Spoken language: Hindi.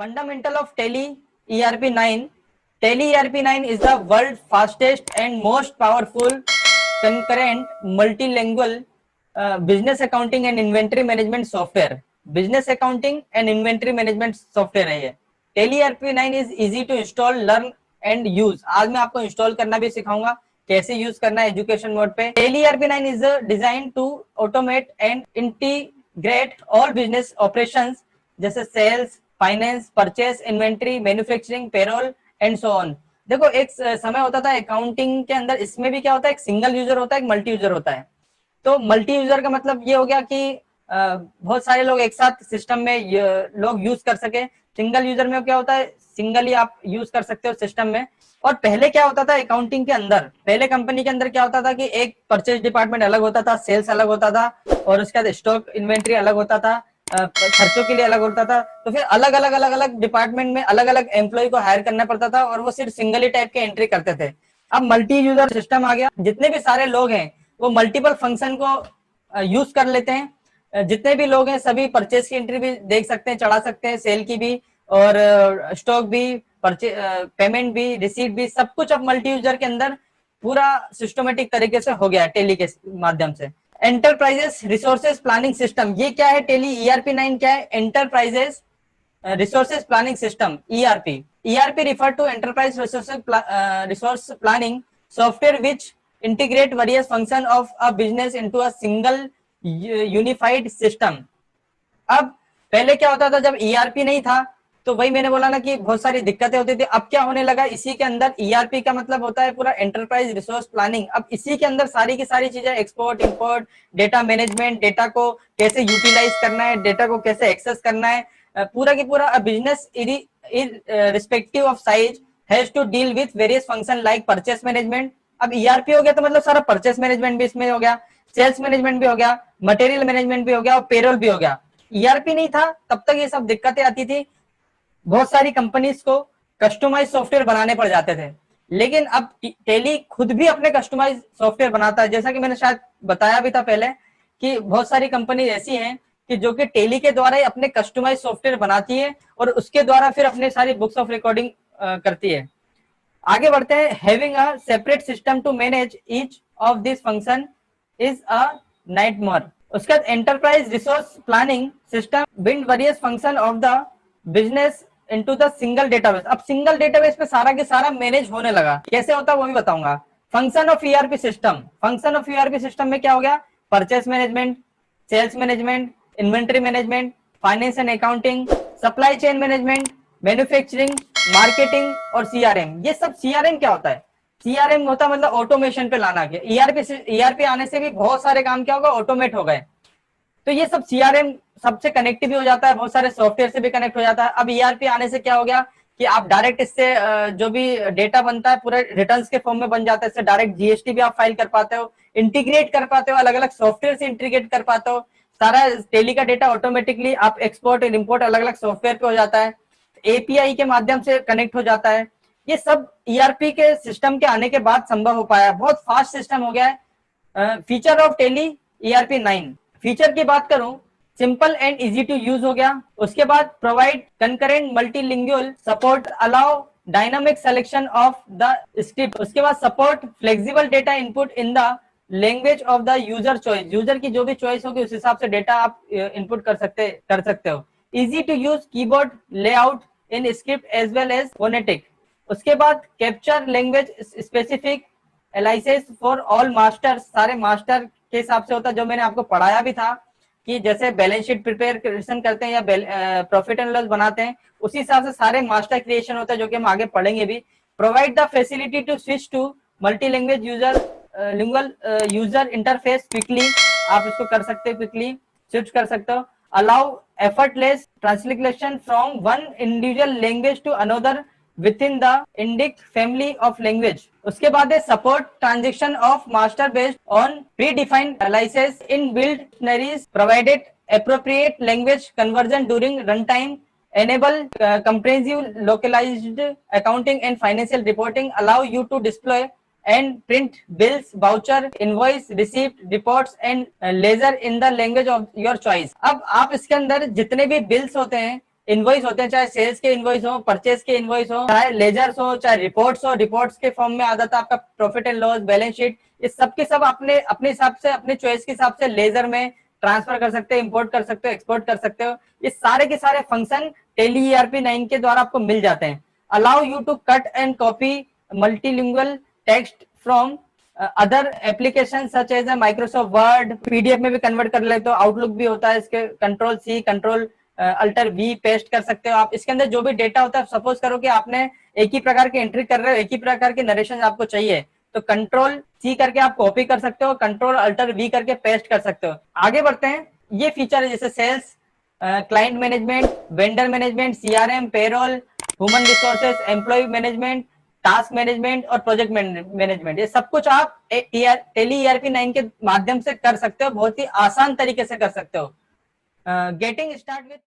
Fundamental of Tele ERP9. Tele ERP9 is the world's fastest and most powerful concurrent multilingual business accounting and inventory management software. Business accounting and inventory management software है ये. Tele ERP9 is easy to install, learn and use. आज मैं आपको इंस्टॉल करना भी सिखाऊंगा, कैसे यूज करना है एजुकेशन मोड पे. Tele ERP9 is designed to automate and integrate all business operations जैसे sales, finance, purchase, inventory, manufacturing, payroll and so on. देखो एक समय होता था अकाउंटिंग के अंदर, इसमें भी क्या होता है, एक सिंगल यूजर होता है, एक मल्टी यूजर होता है. तो मल्टी यूजर का मतलब ये हो गया कि बहुत सारे लोग एक साथ सिस्टम में लोग यूज कर सके. सिंगल यूजर में क्या होता है, सिंगल ही आप यूज कर सकते हो सिस्टम में. और पहले क्या होता था अकाउंटिंग के अंदर, पहले कंपनी के अंदर क्या होता था कि एक परचेज डिपार्टमेंट अलग होता था, सेल्स अलग होता था, और उसके बाद स्टॉक इन्वेंट्री अलग होता था, खर्चों के लिए अलग होता था. तो फिर अलग अलग डिपार्टमेंट में अलग अलग एम्प्लॉय को हायर करना पड़ता था और वो सिर्फ सिंगल ही टाइप के एंट्री करते थे. अब मल्टी यूजर सिस्टम आ गया, जितने भी सारे लोग हैं वो मल्टीपल फंक्शन को यूज कर लेते हैं. जितने भी लोग हैं सभी परचेज की एंट्री भी देख सकते हैं, चढ़ा सकते हैं, सेल की भी और स्टॉक भी, पेमेंट भी, रिसीट भी, सब कुछ अब मल्टी यूजर के अंदर पूरा सिस्टमेटिक तरीके से हो गया है टेली के माध्यम से. एंटरप्राइजेस रिसोर्सेज प्लानिंग सिस्टम, ये क्या है टेली ERP9 क्या है? Enterprises resources planning system, ERP. ERP refer to enterprise resource planning software which integrate various function of a business into a single unified system. अब पहले क्या होता था, जब ERP नहीं था तो वही मैंने बोला ना कि बहुत सारी दिक्कतें होती थी. अब क्या होने लगा, इसी के अंदर ERP का मतलब होता है पूरा एंटरप्राइज रिसोर्स प्लानिंग. अब इसी के अंदर सारी की सारी चीजें, export, import, data management, data को कैसे यूटिलाइज करना है, डेटा को कैसे एक्सेस करना है, पूरा की पूरा business respective of size has to deal with various function like purchase management. अब ERP हो गया तो मतलब सारा परचेस मैनेजमेंट भी इसमें हो गया, सेल्स मैनेजमेंट भी हो गया, मटेरियल मैनेजमेंट भी हो गया और पेरोल भी हो गया. ERP नहीं था तब तक ये सब दिक्कतें आती थी, बहुत सारी कंपनीज को कस्टमाइज सॉफ्टवेयर बनाने पड़ जाते थे. लेकिन अब टेली खुद भी अपने कस्टमाइज सॉफ्टवेयर बनाता है. जैसा कि मैंने शायद बताया भी था पहले कि बहुत सारी कंपनी ऐसी हैं कि जो कि टेली के द्वारा ही अपने कस्टमाइज सॉफ्टवेयर बनाती है और उसके द्वारा फिर अपने सारी बुक्स ऑफ रिकॉर्डिंग करती है. आगे बढ़ते हैं. Having a separate system to manage each of this function is a nightmare. उसके बाद enterprise resource planning system build various function of the business into the single database. अब सिंगल डेटाबेस पे सारा के सारा मैनेज होने लगा. कैसे होता है वो भी बताऊंगा. Function of ERP system, function of ERP system में क्या हो गया, purchase management, sales management, inventory management, finance and accounting, supply chain management, manufacturing, marketing और CRM. ये सब CRM क्या होता है, CRM होता है मतलब ऑटोमेशन पे लाना. गया ERP आने से भी बहुत सारे काम क्या होगा, ऑटोमेट हो गए. तो ये सब CRM सबसे कनेक्ट भी हो जाता है, बहुत सारे सॉफ्टवेयर से भी कनेक्ट हो जाता है. अब ERP आने से क्या हो गया कि आप डायरेक्ट इससे जो भी डेटा बनता है पूरे रिटर्न्स के फॉर्म में बन जाता है. इससे डायरेक्ट GST भी आप फाइल कर पाते हो, इंटीग्रेट कर पाते हो, अलग अलग सॉफ्टवेयर से इंटीग्रेट कर पाते हो. सारा टेली का डेटा ऑटोमेटिकली आप एक्सपोर्ट और इम्पोर्ट अलग अलग सॉफ्टवेयर पे हो जाता है, API के माध्यम से कनेक्ट हो जाता है. ये सब ERP के सिस्टम के आने के बाद संभव हो पाया. बहुत फास्ट सिस्टम हो गया है. Feature of tele ERP9, feature की बात करूं, simple and easy to use हो गया. उसके बाद provide concurrent multilingual support, allow dynamic selection of the script. उसके बाद support flexible data input in the language of the user choice. User की जो भी चॉइस होगी उस हिसाब से डेटा आप इनपुट कर सकते हो. Easy to use keyboard layout in script as well as phonetic. उसके बाद capture language specific aliases for all masters, सारे मास्टर के हिसाब से होता है, जो मैंने आपको पढ़ाया भी था कि जैसे बैलेंस शीट प्रिपेयर करते हैं या प्रॉफिट एंड लॉस बनाते हैं, उसी हिसाब से सारे मास्टर क्रिएशन होता है, जो कि हम आगे पढ़ेंगे भी. Provide the facility to switch to multi language user interface quickly, आप इसको कर सकते हो, क्विकली स्विच कर सकते हो. Allow effortless translation from one individual language to another within the Indic family of language. उसके बाद है support transaction of master based on predefined aliases in built dictionaries, provided appropriate language conversion during runtime, enable comprehensive localized accounting and financial reporting, allow you to display and print bills, voucher, invoice, receipt, reports and ledger in the language of your choice. अब आप इसके अंदर जितने भी बिल्स होते हैं इनवॉइस होते हैं, चाहे सेल्स के इनवॉइस हो, परचेस के इनवॉइस हो, चाहे लेजर्स हो, चाहे रिपोर्ट्स हो, रिपोर्ट्स के फॉर्म में आ जाता है आपका profit and loss, balance sheet, ये सब के सब अपने अपने हिसाब से, अपने चॉइस के हिसाब से लेजर में ट्रांसफर कर सकते हो, इंपोर्ट कर सकते हो, एक्सपोर्ट कर सकते हो। ये सारे के सारे फंक्शन टेली ईआरपी 9 के द्वारा आपको मिल जाते हैं। Allow you to cut and copy multilingual text from other application such as Microsoft Word, PDF में भी कन्वर्ट कर ले तो आउटलुक भी होता है, इसके control C control alter V paste कर सकते हो आप। इसके अंदर जो भी डेटा होता है, सपोज करो कि आपने एक ही प्रकार की एंट्री कर रहे हो, एक ही प्रकार के नरेशन आपको चाहिए, तो कंट्रोल सी करके आप कॉपी कर सकते हो, कंट्रोल अल्टर वी करके पेस्ट कर सकते हो। आगे बढ़ते हैं। ये फीचर है जैसे sales, client management, vendor management, CRM, payroll, human resources, employ management, task management और प्रोजेक्ट मैनेजमेंट, ये सब कुछ आप टेली ईआरपी 9 के माध्यम से कर सकते हो, बहुत ही आसान तरीके से कर सकते हो। Getting start with